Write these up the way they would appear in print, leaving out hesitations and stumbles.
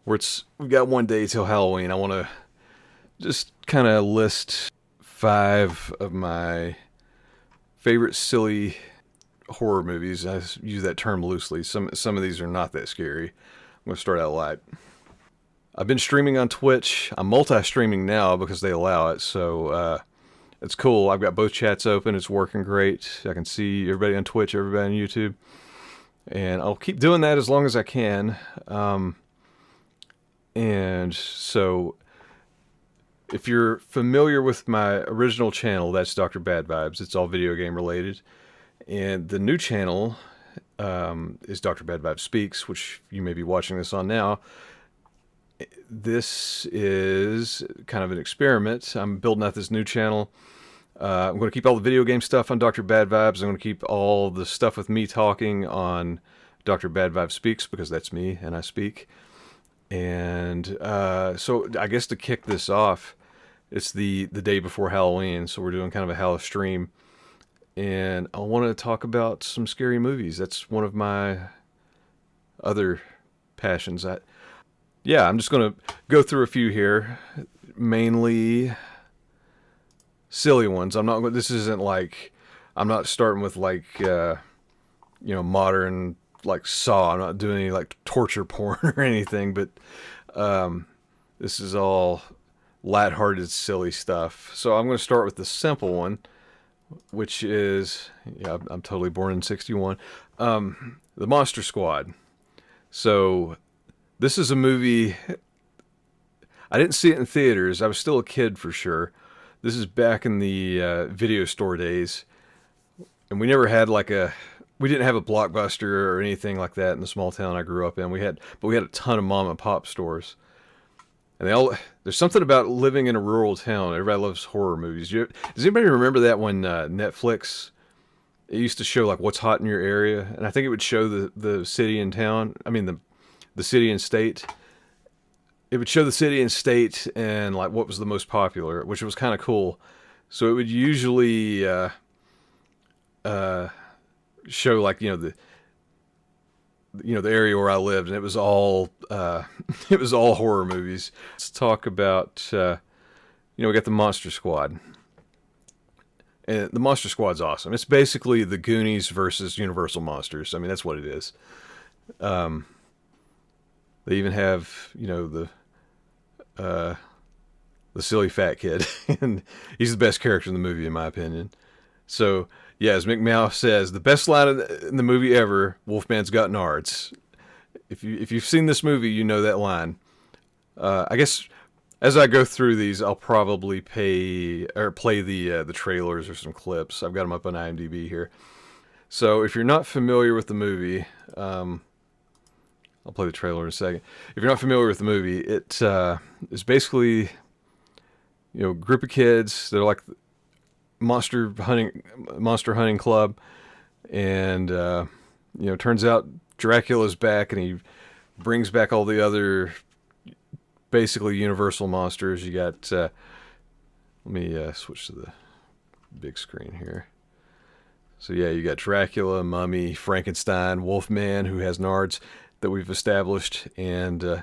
we've got one day till Halloween. I want to just kind of list 5 of my favorite silly horror movies. I use that term loosely. Some of these are not that scary. I'm going to start out light. I've been streaming on Twitch. I'm multi-streaming now because they allow it, so it's cool. I've got both chats open. It's working great. I can see everybody on Twitch, everybody on YouTube, and I'll keep doing that as long as I can. And so, if you're familiar with my original channel, that's Dr. Bad Vibes. It's all video game related. And the new channel is Dr. Bad Vibes Speaks, which you may be watching this on now. This is kind of an experiment. I'm building out this new channel. I'm going to keep all the video game stuff on Dr. Bad Vibes. I'm going to keep all the stuff with me talking on Dr. Bad Vibes Speaks, because that's me and I speak. And so I guess to kick this off, it's the day before Halloween, so we're doing kind of a Halloween stream. And I want to talk about some scary movies. That's one of my other passions. I'm just going to go through a few here, mainly silly ones. This isn't like, I'm not starting with like, modern, like Saw. I'm not doing any like torture porn or anything, but this is all lighthearted, silly stuff. So I'm going to start with the simple one, which is, I'm totally born in 61, The Monster Squad. So this is a movie, I didn't see it in theaters. I was still a kid for sure. This is back in the video store days. And we never had we didn't have a Blockbuster or anything like that in the small town I grew up in. But we had a ton of mom and pop stores. And there's something about living in a rural town. Everybody loves horror movies. Does anybody remember that when Netflix, it used to show like what's hot in your area? And I think it would show the city and town. I mean, the city and state. It would show the city and state and like what was the most popular, which was kind of cool. So it would usually show like, the area where I lived, and it was all horror movies. Let's talk about we got the Monster Squad. And the Monster Squad's awesome. It's basically the Goonies versus Universal Monsters. I mean, that's what it is. They even have, the silly fat kid. And he's the best character in the movie, in my opinion. So, yeah, as McMouth says, the best line in the movie ever, Wolfman's got nards. If you've seen this movie, you know that line. I guess as I go through these, I'll probably play the trailers or some clips. I've got them up on IMDb here. So if you're not familiar with the movie, I'll play the trailer in a second. If you're not familiar with the movie, it is basically, a group of kids that are like monster hunting club, and turns out Dracula's back, and he brings back all the other basically universal monsters. You got let me switch to the big screen here. So yeah, you got Dracula, Mummy, Frankenstein, Wolfman, who has nards that we've established, and I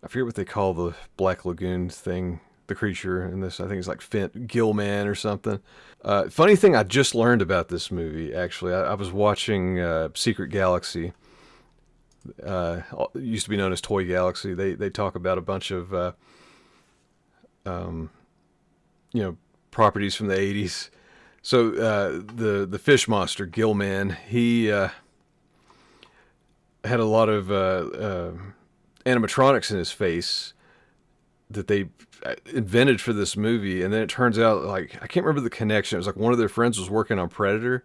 forget what they call the Black Lagoon thing, the creature in this. I think it's like Gillman or something. Funny thing I just learned about this movie, actually. I was watching Secret Galaxy. It used to be known as Toy Galaxy. They talk about a bunch of properties from the 80s. So the fish monster, Gillman, he had a lot of animatronics in his face that they invented for this movie, and then it turns out, like, I can't remember the connection. It was like one of their friends was working on Predator,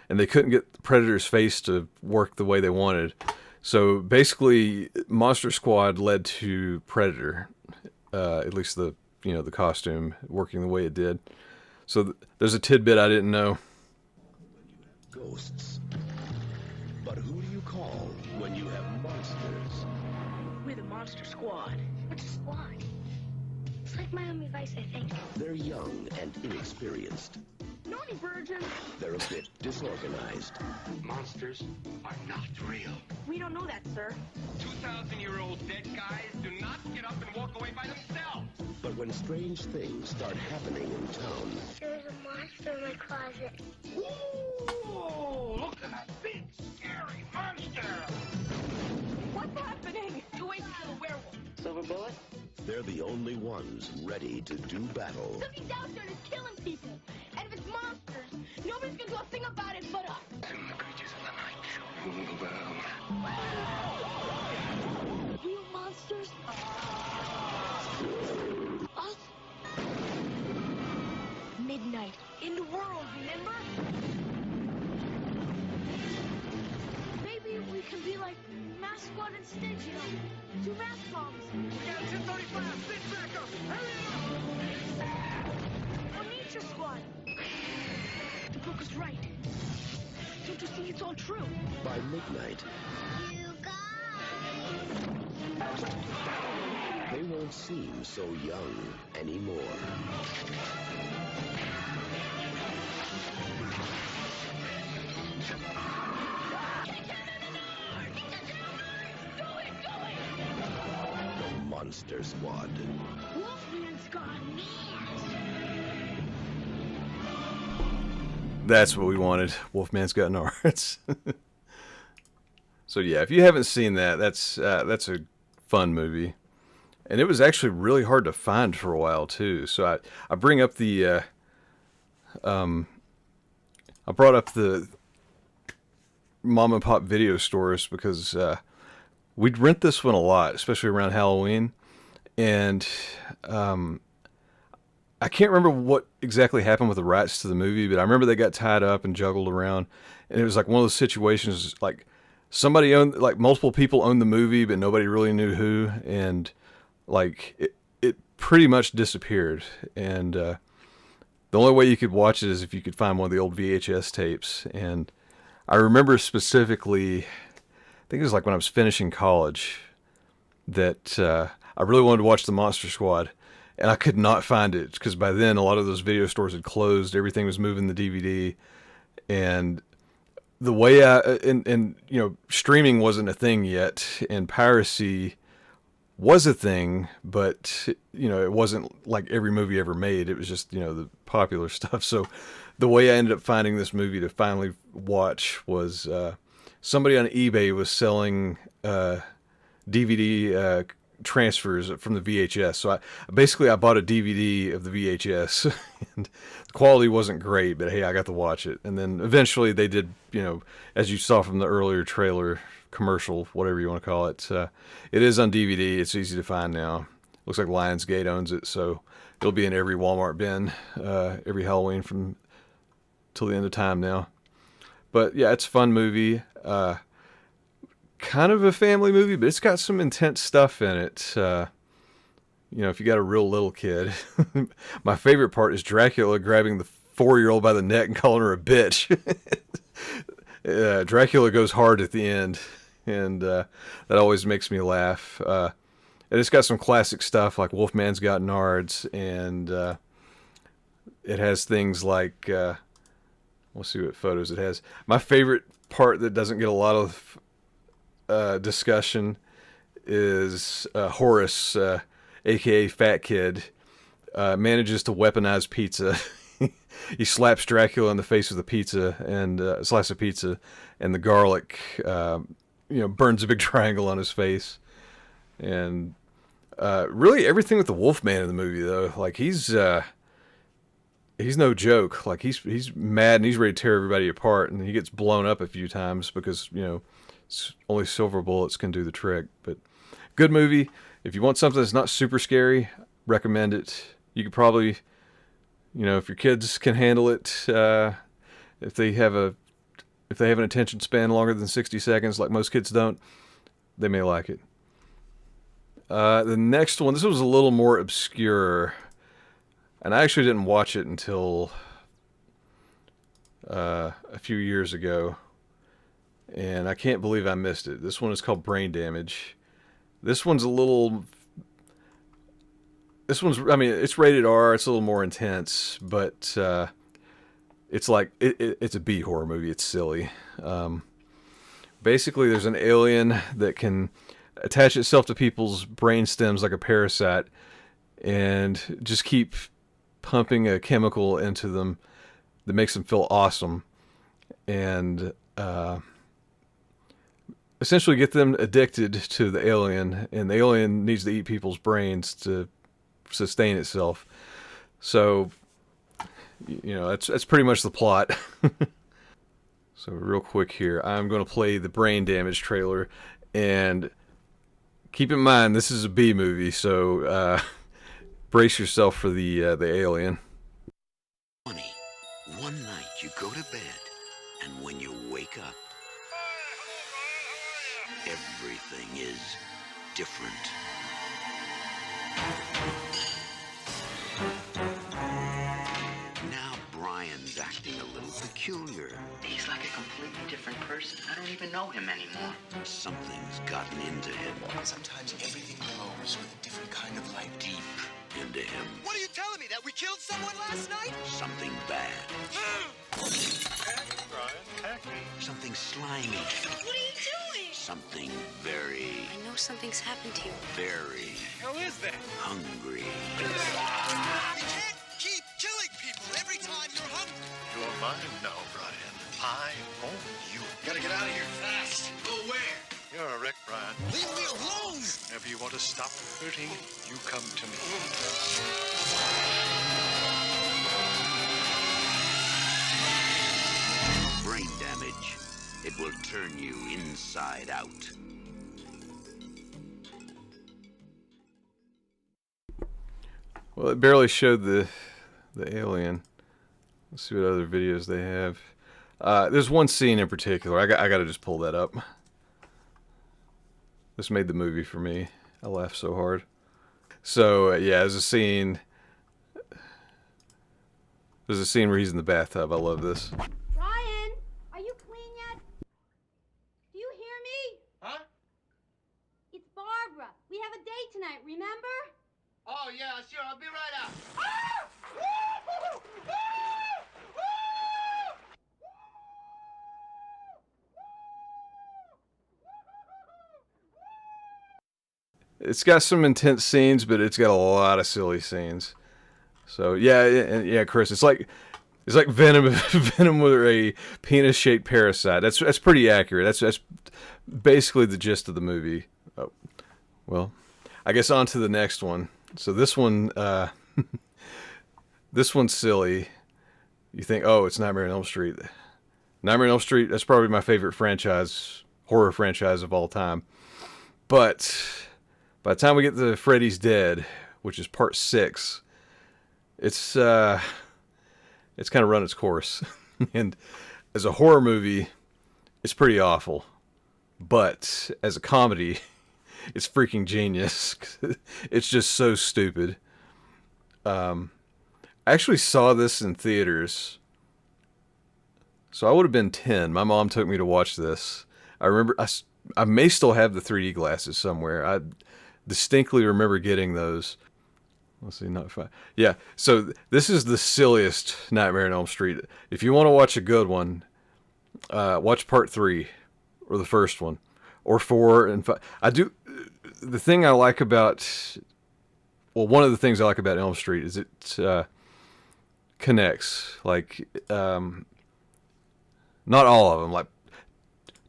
and they couldn't get Predator's face to work the way they wanted. So basically, Monster Squad led to Predator, at least the costume working the way it did. So there's a tidbit I didn't know. Ghosts. But who do you call when you have monsters? We're the Monster Squad. What's a squad? It's like Miami Vice, I think. They're young and inexperienced. No, me, virgin. They're a bit disorganized. Monsters are not real. We don't know that, sir. 2,000-year-old dead guys do not get up and walk away by themselves. But when strange things start happening in town, There's a monster in my closet. Ooh, look at that big, scary monster. What's happening? Two ways to kill a werewolf. Silver bullet? they're the only ones ready to do battle. Something's out there that's killing people. And if it's monsters, nobody's gonna do a thing about it but us. And the creatures of the night shall rule the world. Real monsters? Us? Midnight. In the world, remember? Maybe we can be like Mask Squad instead, you know? Two mask bombs. We got 1035. Sit back up. Hurry up. Or Nature Squad. The book is right. Don't you see it's all true? By midnight, You guys! they won't seem so young anymore. The Monster Squad. Wolfman's got That's what we wanted. Wolfman's got nards. So yeah, if you haven't seen that, that's a fun movie, and it was actually really hard to find for a while too. So I bring up the I brought up the mom and pop video stores because we'd rent this one a lot, especially around Halloween, and I can't remember what exactly happened with the rights to the movie, but I remember they got tied up and juggled around, and it was like one of those situations like somebody owned, like multiple people owned the movie, but nobody really knew who, and like it pretty much disappeared. And the only way you could watch it is if you could find one of the old VHS tapes. And I remember specifically, I think it was like when I was finishing college, that I really wanted to watch the Monster Squad. And I could not find it because by then a lot of those video stores had closed. Everything was moving the DVD, and the way and you know, streaming wasn't a thing yet, and piracy was a thing, but you know, it wasn't like every movie ever made. It was just, you know, the popular stuff. So the way I ended up finding this movie to finally watch was somebody on eBay was selling DVD transfers from the VHS. So I bought a DVD of the VHS, and the quality wasn't great, but hey, I got to watch it. And then eventually they did, you know, as you saw from the earlier trailer, commercial, whatever you want to call it. It is on DVD. It's easy to find now. Looks like Lionsgate owns it, so it'll be in every Walmart bin every Halloween from till the end of time now. But yeah, it's a fun movie. Kind of a family movie, but it's got some intense stuff in it. You know, if you got a real little kid. My favorite part is Dracula grabbing the 4-year-old by the neck and calling her a bitch. Dracula goes hard at the end, and that always makes me laugh. And it's got some classic stuff like Wolfman's Got Nards, and it has things like, we'll see what photos it has. My favorite part that doesn't get a lot of discussion is Horace, aka Fat Kid, manages to weaponize pizza. He slaps Dracula in the face with a pizza and slice of pizza, and the garlic, you know, burns a big triangle on his face. And really everything with the Wolfman in the movie, though, like he's no joke. Like he's mad and he's ready to tear everybody apart, and he gets blown up a few times because, you know, only silver bullets can do the trick. But good movie. If you want something that's not super scary, recommend it. You could probably, you know, if your kids can handle it, if they have an attention span longer than 60 seconds, like most kids don't, they may like it. The next one, this was a little more obscure, and I actually didn't watch it until a few years ago. And I can't believe I missed it. This one is called Brain Damage. This one's, I mean, it's rated R. It's a little more intense, but it's like it's a B horror movie. It's silly. Basically, there's an alien that can attach itself to people's brain stems like a parasite, and just keep pumping a chemical into them that makes them feel awesome, and essentially get them addicted to the alien. And the alien needs to eat people's brains to sustain itself. So, that's pretty much the plot. So real quick here, I'm going to play the brain damage trailer, and keep in mind this is a B movie, so brace yourself for the alien. Funny, one night you go to bed, and when you wake up, everything is different. Now Brian's acting a little peculiar. He's like a completely different person. I don't even know him anymore. Something's gotten into him, Sometimes everything glows with a different kind of light. deep into him. What are you telling me? That we killed someone last night? Something bad. Something slimy. What are you doing? Something very, I know something's happened to you. very How is that? hungry. You can't keep killing people every time you're hungry. You're mine now, Brian. I own you. Gotta get out of here fast. Go where? You're a wreck, Brian. Leave me alone. Whenever you want to stop hurting, you come to me. Brain damage. It will turn you inside out. Well, it barely showed the alien. Let's see what other videos they have. There's one scene in particular. I got to just pull that up. This made the movie for me. I laughed so hard. So yeah, there's a scene. There's a scene where he's in the bathtub. I love this. Brian, are you clean yet? Do you hear me? Huh? It's Barbara. We have a date tonight, remember? Oh, yeah, sure. I'll be right out. It's got some intense scenes, but it's got a lot of silly scenes. So yeah, Chris, it's like Venom, Venom with a penis-shaped parasite. That's pretty accurate. That's basically the gist of the movie. Oh, well, I guess on to the next one. So this one, this one's silly. You think, oh, it's Nightmare on Elm Street. Nightmare on Elm Street, that's probably my favorite horror franchise of all time. But by the time we get to Freddys Dead, which is part 6, it's kind of run its course. And as a horror movie, it's pretty awful. But as a comedy, it's freaking genius. It's just so stupid. I actually saw this in theaters. So I would have been 10. My mom took me to watch this. I remember, I may still have the 3D glasses somewhere. I distinctly remember getting those. Let's see, not five. Yeah, so this is the silliest Nightmare on Elm Street. If you want to watch a good one, watch part 3, or the first one, or 4 and 5. The thing I like about, well, one of the things I like about Elm Street is it connects. Like, not all of them. Like,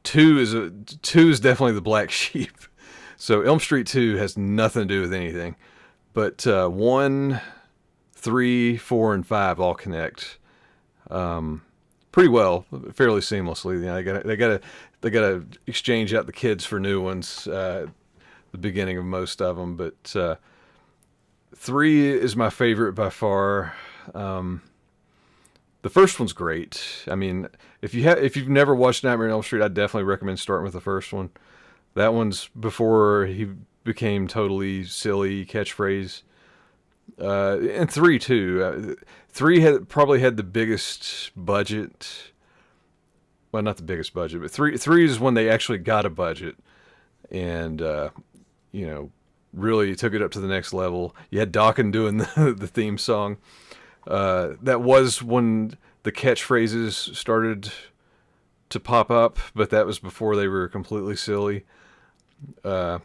2 is definitely the black sheep. So Elm Street 2 has nothing to do with anything. But 1, 3, 4, and 5 all connect pretty well, fairly seamlessly. You know, they gotta exchange out the kids for new ones at the beginning of most of them. But 3 is my favorite by far. The first one's great. I mean, if you've never watched Nightmare on Elm Street, I'd definitely recommend starting with the first one. That one's before he became totally silly catchphrase. And 3 too. 3 probably had the biggest budget. Well, not the biggest budget, but 3 is when they actually got a budget, and really took it up to the next level. You had Dawkins doing the theme song. That was when the catchphrases started to pop up, but that was before they were completely silly. You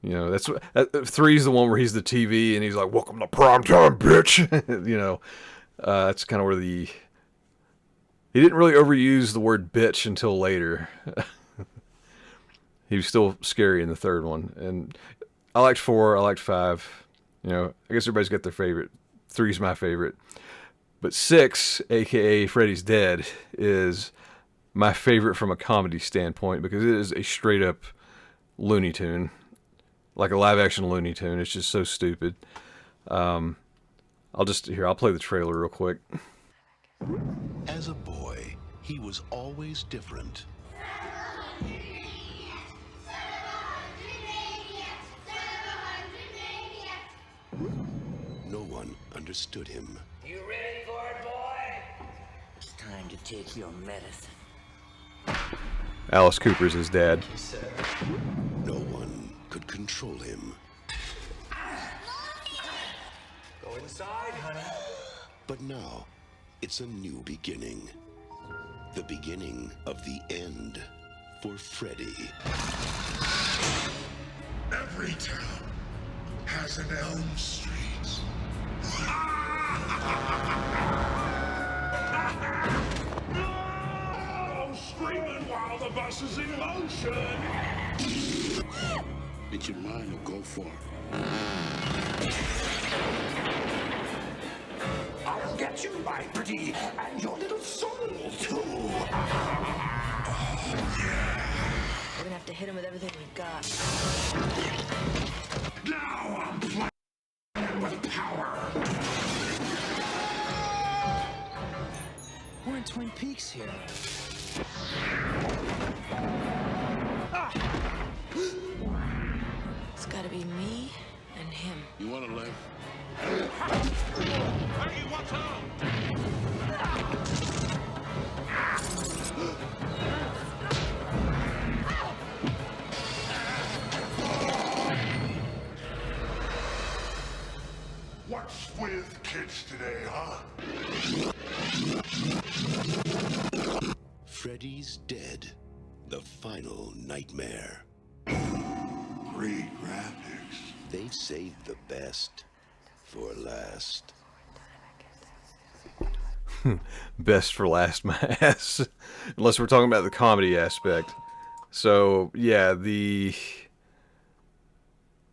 know, that's what 3's the one where he's the TV and he's like, "Welcome to prime time, bitch." You know, that's kind of where he didn't really overuse the word bitch until later. He was still scary in the third one, and I liked 4. I liked 5. You know, I guess everybody's got their favorite. 3's my favorite, but 6, aka Freddys Dead, is my favorite from a comedy standpoint because it is a straight up Looney Tune. Like a live-action Looney Tune. It's just so stupid. I'll play the trailer real quick. As a boy, he was always different. No one understood him. You ready for it, boy? It's time to take your medicine. Alice Cooper's his dad. No one could control him. Go inside, honey. But now, it's a new beginning. The beginning of the end for Freddy. Every town has an Elm Street. Oh, screaming while the bus is in motion. It's your mind or go for it. I'll get you, my pretty, and your little soul, too. We're gonna have to hit him with everything we've got. Now I'm playing with power. We're in Twin Peaks here. It's gotta be me and him. You want to live? Hey, what's up? What's with kids today, huh? Freddys Dead. The final nightmare. Great graphics. They saved the best for last. Best for last, my ass. Unless we're talking about the comedy aspect. So, yeah,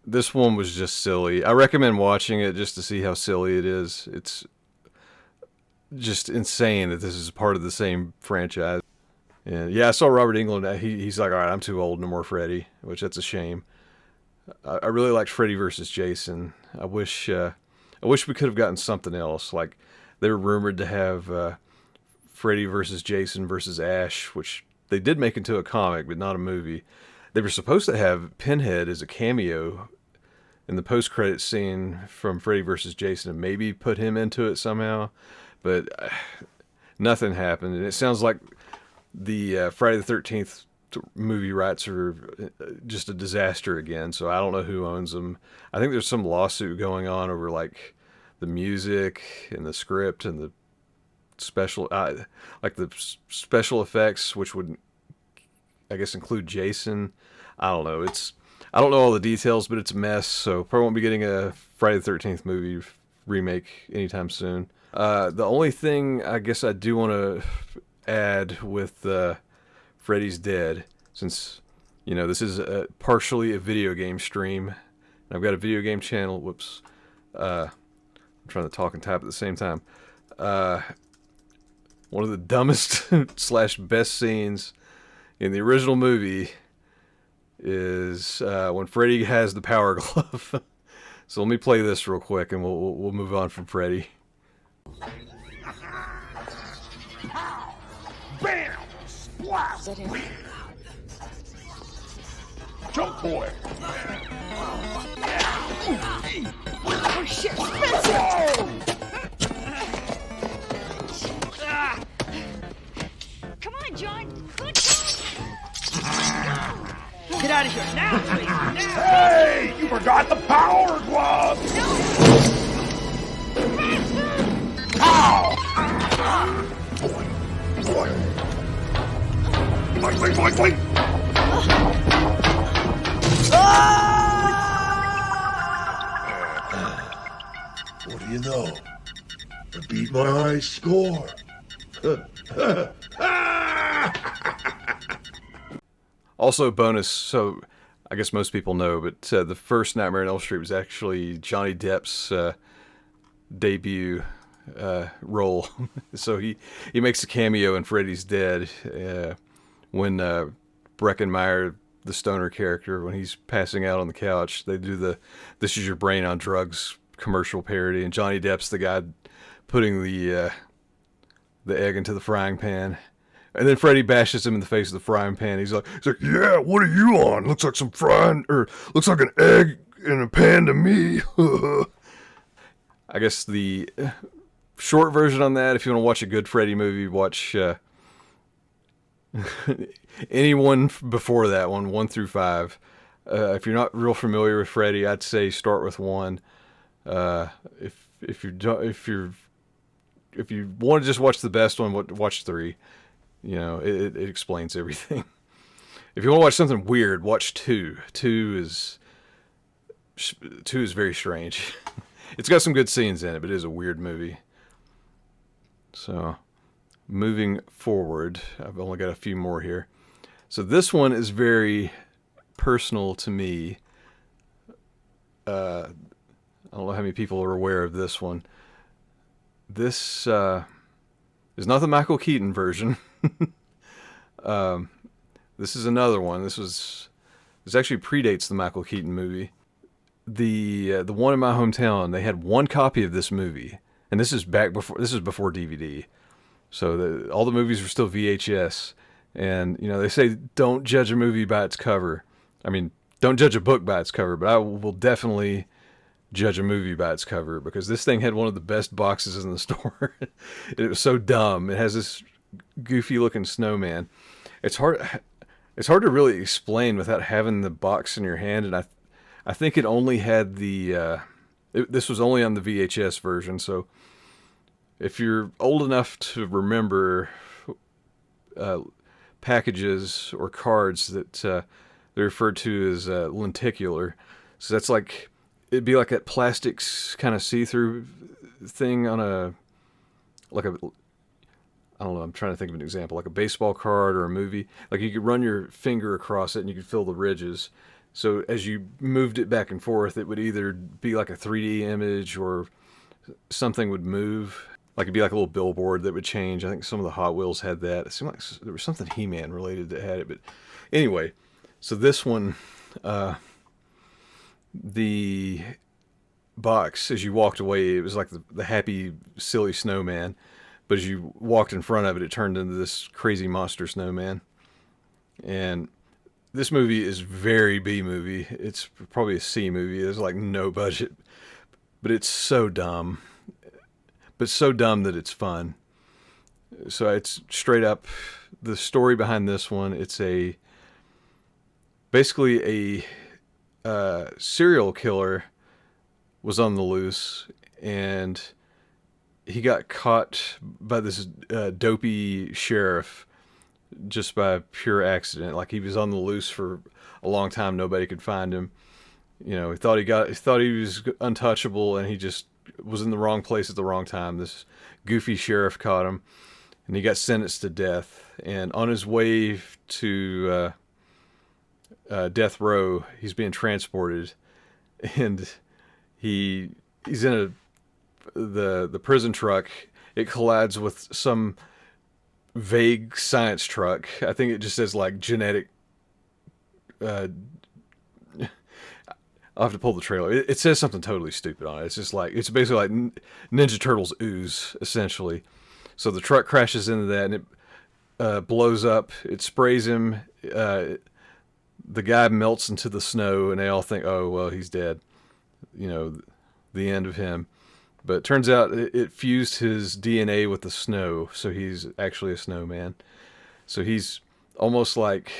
this one was just silly. I recommend watching it just to see how silly it is. It's just insane that this is part of the same franchise. And yeah, I saw Robert Englund. He's like, all right, I'm too old, no more Freddy, which that's a shame. I really liked Freddy versus Jason. I wish we could have gotten something else. Like they were rumored to have Freddy versus Jason versus Ash, which they did make into a comic, but not a movie. They were supposed to have Pinhead as a cameo in the post-credits scene from Freddy vs. Jason and maybe put him into it somehow, but nothing happened. And it sounds like the Friday the 13th movie rights are just a disaster again, so I don't know who owns them. I think there's some lawsuit going on over like the music and the script and the special effects, which would, I guess, include Jason. I don't know. I don't know all the details, but it's a mess, so probably won't be getting a Friday the 13th movie remake anytime soon. The only thing I guess I do want to add with Freddys Dead, since, you know, this is partially a video game stream, and I've got a video game channel. Whoops. I'm trying to talk and type at the same time. One of the dumbest / best scenes in the original movie is when Freddy has the power glove. So let me play this real quick, and we'll move on from Freddy. Bam! Splat! Is that him? Jump, boy! Oh shit! Come on, John! Good job! Get out of here now, please! Now! Hey! You forgot the power glove! No! Ow! boing. Boing, boing, boing, boing. What do you know? I beat my high score. Also, bonus, so I guess most people know, but the first Nightmare on Elm Street was actually Johnny Depp's debut role. So he makes a cameo in Freddys Dead when Breckenmeyer, the stoner character, when he's passing out on the couch, they do the "This is your brain on drugs" commercial parody, and Johnny Depp's the guy putting the egg into the frying pan. And then Freddy bashes him in the face with the frying pan. He's like, "Yeah, what are you on? Looks like some frying, or looks like an egg in a pan to me." I guess the short version on that, if you want to watch a good Freddy movie, watch anyone before that one, 1 through 5. If you're not real familiar with Freddy, I'd say start with 1. If you want to just watch the best one, watch 3. You know, it explains everything. If you want to watch something weird, watch 2. 2 is very strange. It's got some good scenes in it, but it is a weird movie. So, moving forward, I've only got a few more here. So this one is very personal to me. I don't know how many people are aware of this one. This is not the Michael Keaton version. This is another one. This actually predates the Michael Keaton movie. The one in my hometown, they had one copy of this movie, and this is before DVD. So all the movies were still VHS, and you know they say don't judge a movie by its cover. I mean, don't judge a book by its cover, but I will definitely judge a movie by its cover, because this thing had one of the best boxes in the store. It was so dumb. It has this goofy looking snowman. It's hard to really explain without having the box in your hand, and I think it only had this was only on the VHS version. So if you're old enough to remember packages or cards that they're referred to as lenticular, so that's like, it'd be like that plastic kind of see-through thing on I don't know, I'm trying to think of an example, like a baseball card or a movie. Like you could run your finger across it and you could feel the ridges. So as you moved it back and forth, it would either be like a 3D image or something would move. Like it'd be like a little billboard that would change. I think some of the Hot Wheels had that. It seemed like there was something He-Man related that had it. But anyway, so this one, the box, as you walked away, it was like the happy, silly snowman. But as you walked in front of it, it turned into this crazy monster snowman. And this movie is very B movie. It's probably a C movie. There's like no budget. But it's so dumb. But so dumb that it's fun. So it's straight up, the story behind this one, it's basically a serial killer was on the loose, and he got caught by this dopey sheriff just by pure accident. Like he was on the loose for a long time, nobody could find him. You know, he thought he was untouchable, and he just was in the wrong place at the wrong time. This goofy sheriff caught him, and he got sentenced to death. And on his way to death row, he's being transported, and he's in the prison truck. It collides with some vague science truck. I think it just says like genetic. I'll have to pull the trailer. It says something totally stupid on it. It's just like, it's basically like Ninja Turtles ooze, essentially. So the truck crashes into that, and it blows up. It sprays him. The guy melts into the snow, and they all think, oh, well, he's dead. You know, the end of him. But it turns out it fused his DNA with the snow, so he's actually a snowman. So he's almost like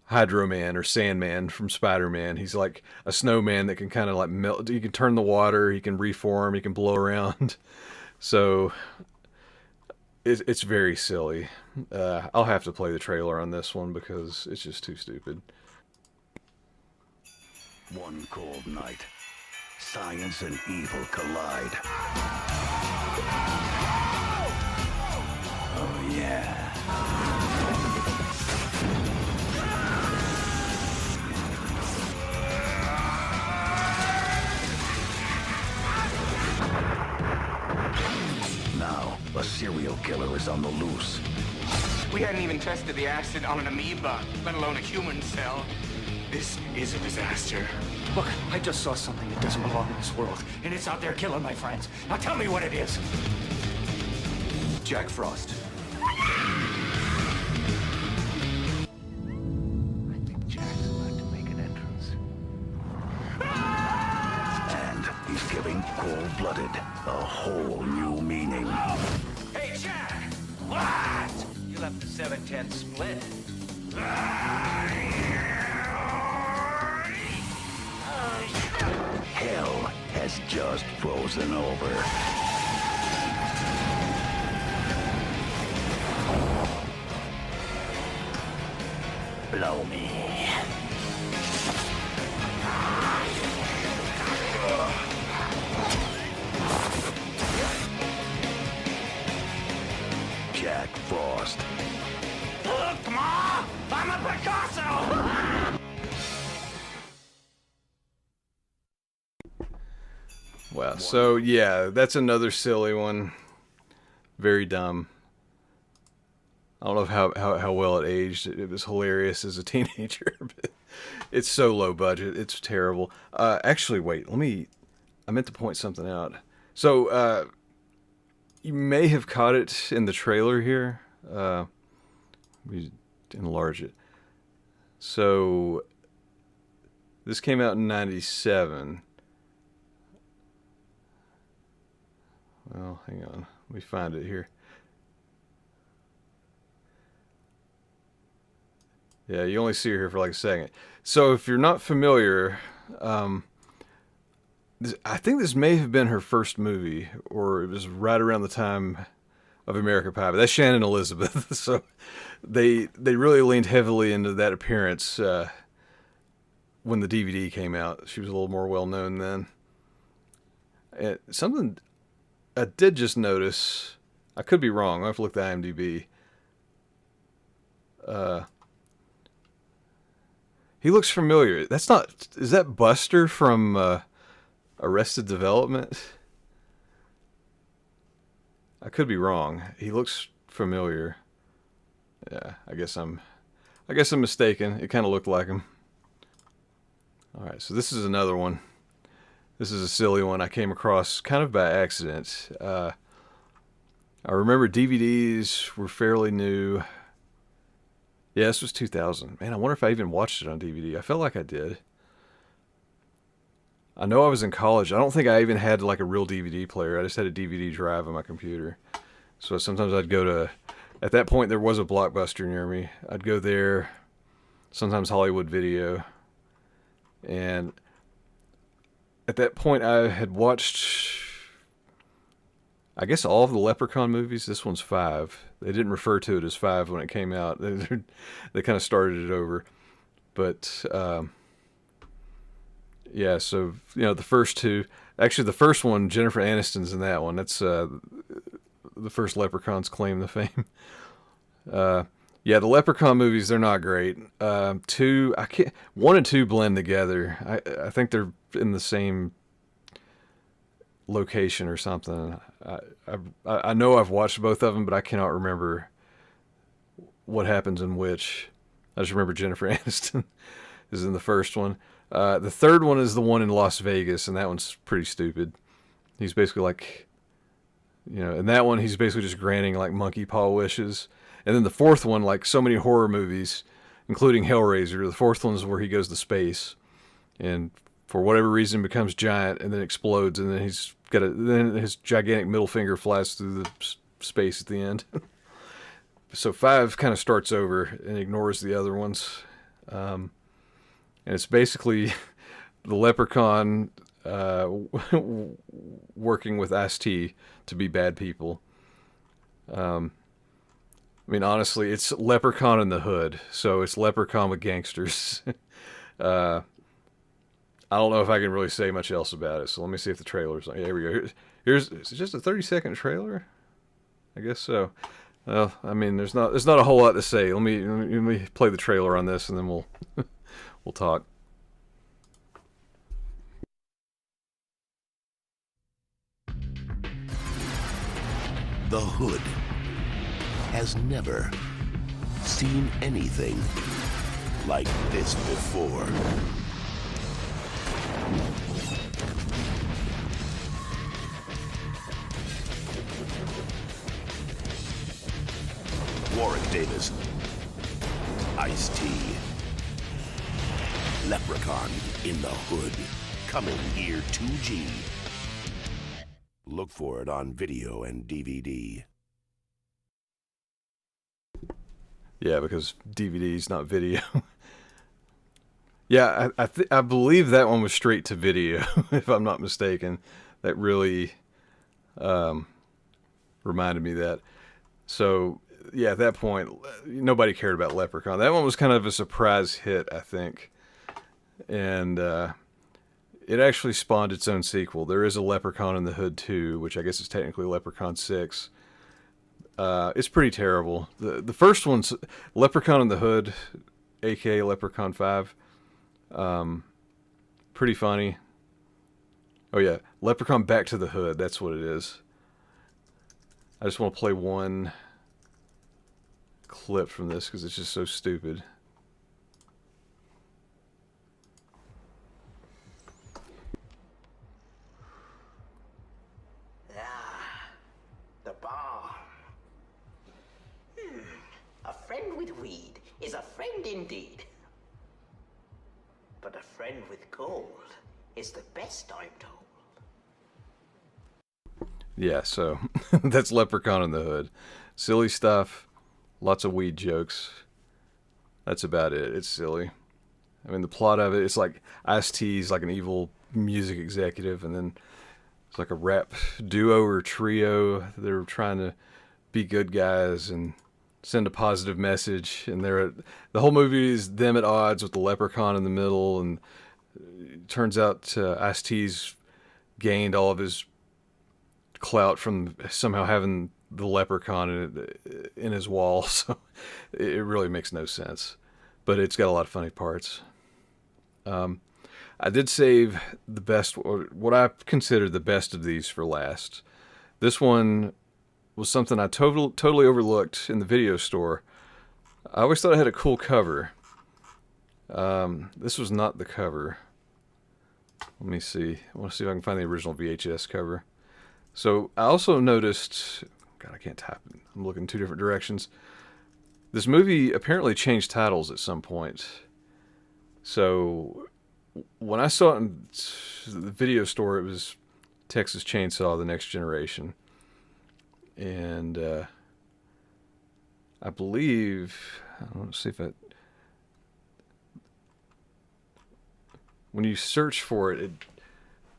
Hydro Man or Sandman from Spider-Man. He's like a snowman that can kind of like melt. He can turn the water, he can reform, he can blow around. So it's very silly. I'll have to play the trailer on this one because it's just too stupid. One cold night, science and evil collide. Oh yeah. Now, a serial killer is on the loose. We hadn't even tested the acid on an amoeba, let alone a human cell. This is a disaster. Look, I just saw something that doesn't belong in this world, and it's out there killing my friends. Now tell me what it is. Jack Frost. I think Jack's about to make an entrance. And he's giving Cold-Blooded a whole new meaning. Hey, Jack! What? You left the 7-10 split. Hell has just frozen over. Blow me. Jack Frost. Look, Ma! I'm a Picasso! Wow. So yeah, that's another silly one. Very dumb. I don't know how well it aged. It was hilarious as a teenager, but it's so low budget. It's terrible. Actually, wait. I meant to point something out. So you may have caught it in the trailer here. We enlarge it. So this came out in '97. Well, hang on. Let me find it here. Yeah, you only see her here for like a second. So if you're not familiar, I think this may have been her first movie, or it was right around the time of American Pie. But that's Shannon Elizabeth. So they really leaned heavily into that appearance when the DVD came out. She was a little more well known then. And something I did just notice, I could be wrong. I have to look at the IMDb. He looks familiar. That's not. Is that Buster from Arrested Development? I could be wrong. He looks familiar. Yeah, I guess I'm mistaken. It kind of looked like him. All right, so this is another one. This is a silly one I came across kind of by accident. I remember DVDs were fairly new. Yeah, this was 2000. Man, I wonder if I even watched it on DVD. I felt like I did. I know I was in college. I don't think I even had like a real DVD player. I just had a DVD drive on my computer. So sometimes I'd go to... At that point, there was a Blockbuster near me. I'd go there. Sometimes Hollywood Video. And... at that point, I had watched, I guess, all of the Leprechaun movies. This one's 5. They didn't refer to it as 5 when it came out. They kind of started it over. But, yeah, so, the first two. Actually, the first one, Jennifer Aniston's in that one. That's the first Leprechaun's claim to fame. Yeah, the Leprechaun movies, they're not great. 1 and 2 blend together. I think they're in the same location or something. I know I've watched both of them, but I cannot remember what happens in which. I just remember Jennifer Aniston is in the first one. The third one is the one in Las Vegas, and that one's pretty stupid. He's basically like, in that one, he's basically just granting like monkey paw wishes. And then the fourth one, like so many horror movies, including Hellraiser, the fourth one is where he goes to space, and for whatever reason becomes giant and then explodes, and then then his gigantic middle finger flies through the space at the end. So 5 kind of starts over and ignores the other ones, and it's basically the Leprechaun working with Ice-T to be bad people. I mean, honestly, it's Leprechaun in the Hood, so it's Leprechaun with gangsters. I don't know if I can really say much else about it, so let me see if the trailer's on. Here we go. Is it just a 30-second trailer? I guess so. Well, I mean, there's not a whole lot to say. Let me play the trailer on this, and then we'll we'll talk. The Hood has never seen anything like this before. Warwick Davis, Ice-T, Leprechaun in the Hood, coming year 2G. Look for it on video and DVD. Yeah, because DVD's not video. Yeah, I believe that one was straight to video, if I'm not mistaken. That really reminded me of that. So, yeah, at that point, nobody cared about Leprechaun. That one was kind of a surprise hit, I think. And it actually spawned its own sequel. There is a Leprechaun in the Hood 2, which I guess is technically Leprechaun 6. It's pretty terrible. The first one's Leprechaun in the Hood, aka Leprechaun 5. Pretty funny. Oh yeah, Leprechaun Back to the Hood, that's what it is. I just want to play one clip from this because it's just so stupid. The bar. A friend with weed is a friend indeed. But a friend with gold is the best, I'm told. Yeah, so that's Leprechaun in the Hood. Silly stuff, lots of weed jokes. That's about it. It's silly. I mean, the plot of it, it's like Ice-T's like an evil music executive, and then it's like a rap duo or trio. They're trying to be good guys and send a positive message, and the whole movie is them at odds with the Leprechaun in the middle, and it turns out Ice-T's gained all of his clout from somehow having the Leprechaun in his wall, so it really makes no sense, but it's got a lot of funny parts. I did save the best, or what I consider the best of these, for last. This one was something I totally overlooked in the video store. I always thought it had a cool cover. This was not the cover. Let me see. I want to see if I can find the original VHS cover. So I also noticed, God, I can't type. I'm looking two different directions. This movie apparently changed titles at some point. So when I saw it in the video store, it was Texas Chainsaw: The Next Generation. And I believe, I want to see if when you search for it,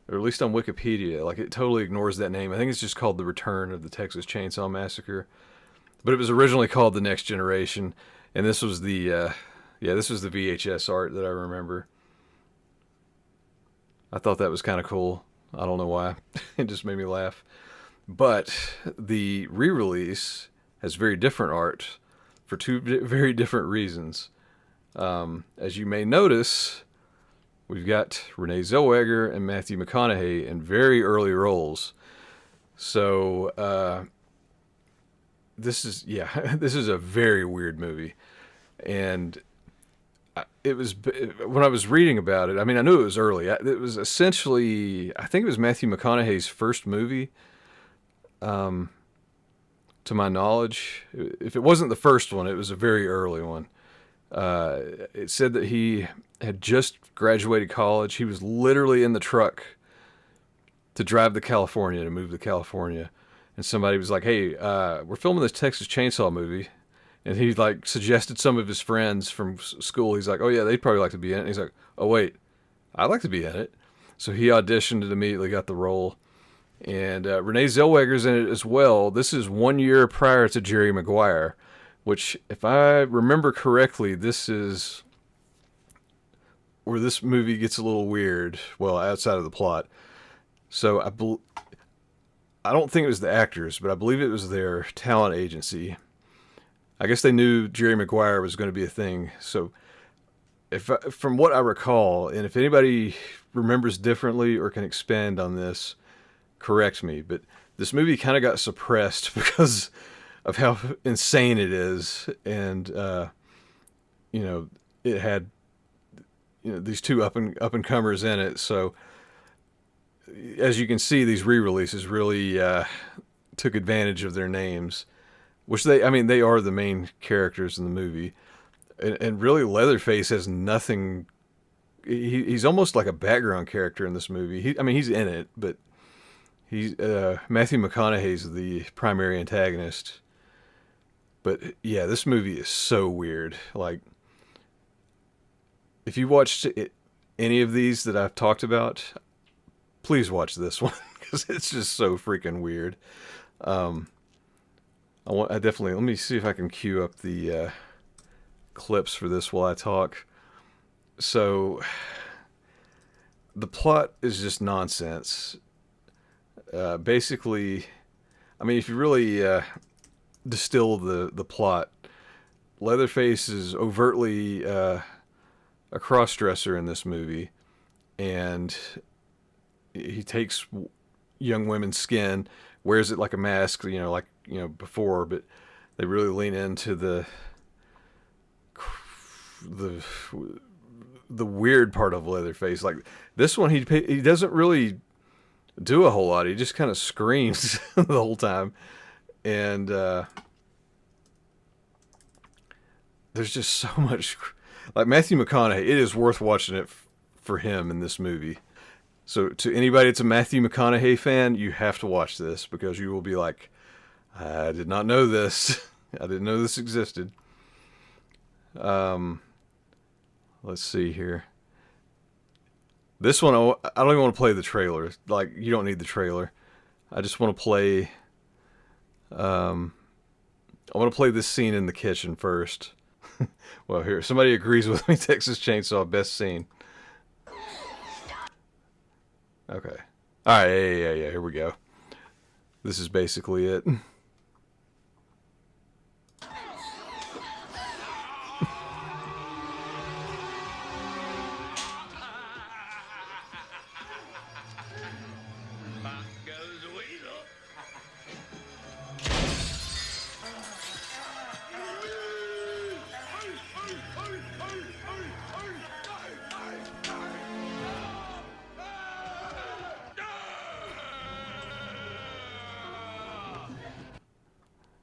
or at least on Wikipedia, like, it totally ignores that name. I think it's just called The Return of the Texas Chainsaw Massacre. But it was originally called The Next Generation, and this was the this was the VHS art that I remember. I thought that was kind of cool. I don't know why. It just made me laugh. But the re-release has very different art for two very different reasons. As you may notice, we've got Renee Zellweger and Matthew McConaughey in very early roles. So this is a very weird movie. And it was, when I was reading about it, I mean, I knew it was early. It was essentially, I think it was Matthew McConaughey's first movie. To my knowledge, if it wasn't the first one, it was a very early one. It said that he had just graduated college. He was literally in the truck to drive to California, to move to California. And somebody was like, hey, we're filming this Texas Chainsaw movie. And he like suggested some of his friends from school. He's like, oh yeah, they'd probably like to be in it. And he's like, oh wait, I'd like to be in it. So he auditioned and immediately got the role. And Renee Zellweger's in it as well. This is 1 year prior to Jerry Maguire, which, if I remember correctly, this is where this movie gets a little weird. Well, outside of the plot. So I don't think it was the actors, but I believe it was their talent agency. I guess they knew Jerry Maguire was going to be a thing. So from what I recall, and if anybody remembers differently or can expand on this, correct me, but this movie kind of got suppressed because of how insane it is. And, it had, these two up and comers in it. So as you can see, these re-releases really took advantage of their names, which they are the main characters in the movie. And really, Leatherface has nothing. He's almost like a background character in this movie. He's in it, but he's Matthew McConaughey's the primary antagonist. But yeah, this movie is so weird. Like, if you watched any of these that I've talked about, please watch this one because it's just so freaking weird. Let me see if I can cue up the clips for this while I talk. So the plot is just nonsense. Basically, if you really distill the plot, Leatherface is overtly a cross-dresser in this movie, and he takes young women's skin, wears it like a mask, before, but they really lean into the weird part of Leatherface. Like this one, he doesn't really do a whole lot. He just kind of screams the whole time, and there's just so much. Like Matthew McConaughey, it is worth watching it for him in this movie. So to anybody that's a Matthew McConaughey fan, you have to watch this because you will be like, I did not know this. I didn't know this existed. Let's see here. This one, I don't even want to play the trailer. Like, you don't need the trailer. I just want to play... I want to play this scene in the kitchen first. Well, here, somebody agrees with me. Texas Chainsaw, best scene. Okay. Alright, yeah, here we go. This is basically it.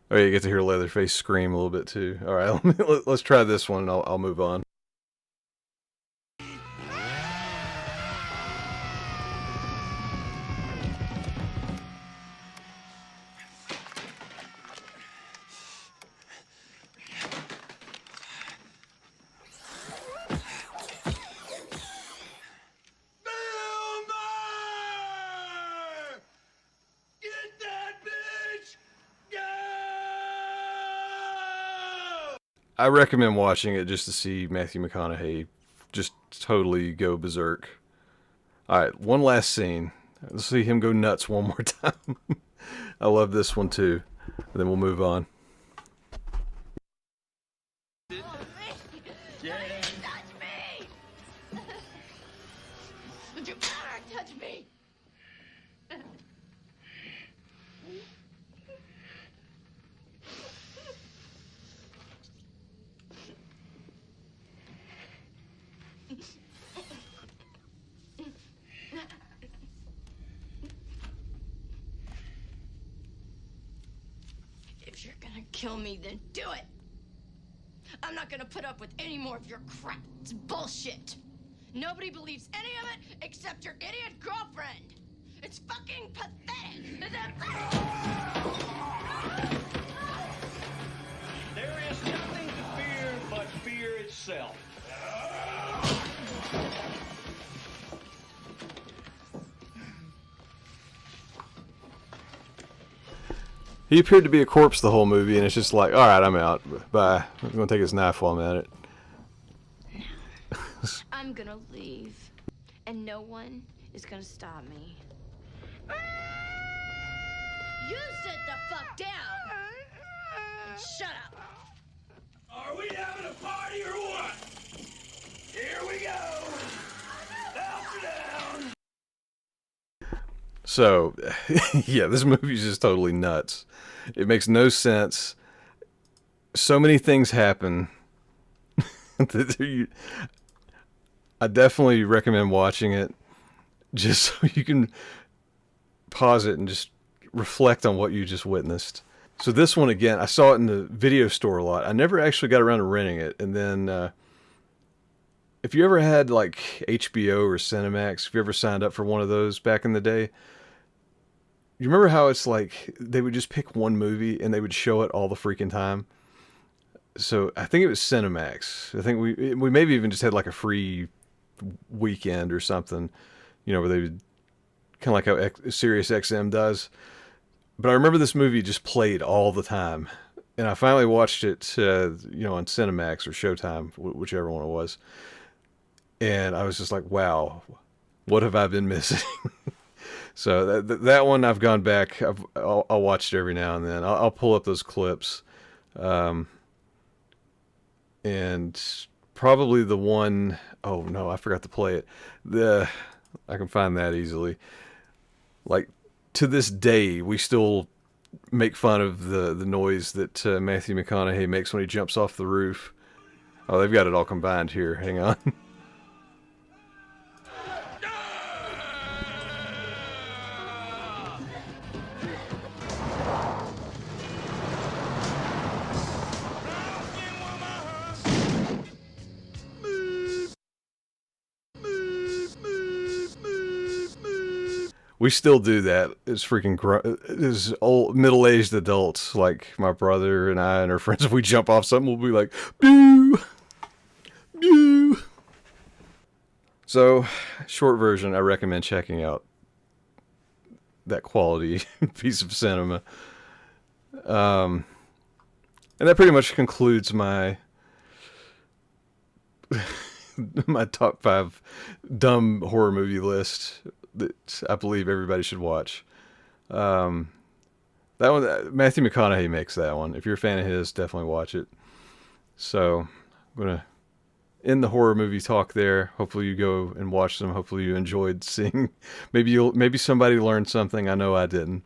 Oh, you get to hear Leatherface scream a little bit too. All right, let's try this one. And I'll move on. I recommend watching it just to see Matthew McConaughey just totally go berserk. Alright, one last scene. Let's see him go nuts one more time. I love this one too. And then we'll move on. Don't you ever touch me! If you're gonna kill me, then do it! I'm not gonna put up with any more of your crap. It's bullshit. Nobody believes any of it except your idiot girlfriend. It's fucking pathetic. There is nothing to fear but fear itself. He appeared to be a corpse the whole movie, and it's just like, alright, I'm out. Bye. I'm going to take his knife while I'm at it. I'm gonna leave, and no one is gonna stop me. You sit the fuck down and shut up. Are we having a party or what? Here we go. Down down. So, yeah, this movie is just totally nuts. It makes no sense. So many things happen. I definitely recommend watching it just so you can pause it and just reflect on what you just witnessed. So this one, again, I saw it in the video store a lot. I never actually got around to renting it. And then if you ever had like HBO or Cinemax, if you ever signed up for one of those back in the day, you remember how it's like they would just pick one movie and they would show it all the freaking time? So I think it was Cinemax. I think we maybe even just had like a free weekend or something, you know, where they would kind of like how Sirius XM does. But I remember this movie just played all the time, and I finally watched it, you know, on Cinemax or Showtime, whichever one it was. And I was just like, wow, what have I been missing? So that one I've gone back. I'll watch it every now and then. I'll pull up those clips. And probably the one, oh no, I forgot to play it. I can find that easily. Like, to this day, we still make fun of the noise that Matthew McConaughey makes when he jumps off the roof. Oh, they've got it all combined here. Hang on. We still do that as freaking as old middle-aged adults, like my brother and I and our friends. If we jump off something, we'll be like, "Boo, boo." So, short version, I recommend checking out that quality piece of cinema. And that pretty much concludes my my top 5 dumb horror movie list that I believe everybody should watch. That one, Matthew McConaughey makes that one. If you're a fan of his, definitely watch it. So I'm gonna end the horror movie talk there. Hopefully you go and watch them. Hopefully you enjoyed seeing. Maybe somebody learned something. I know I didn't.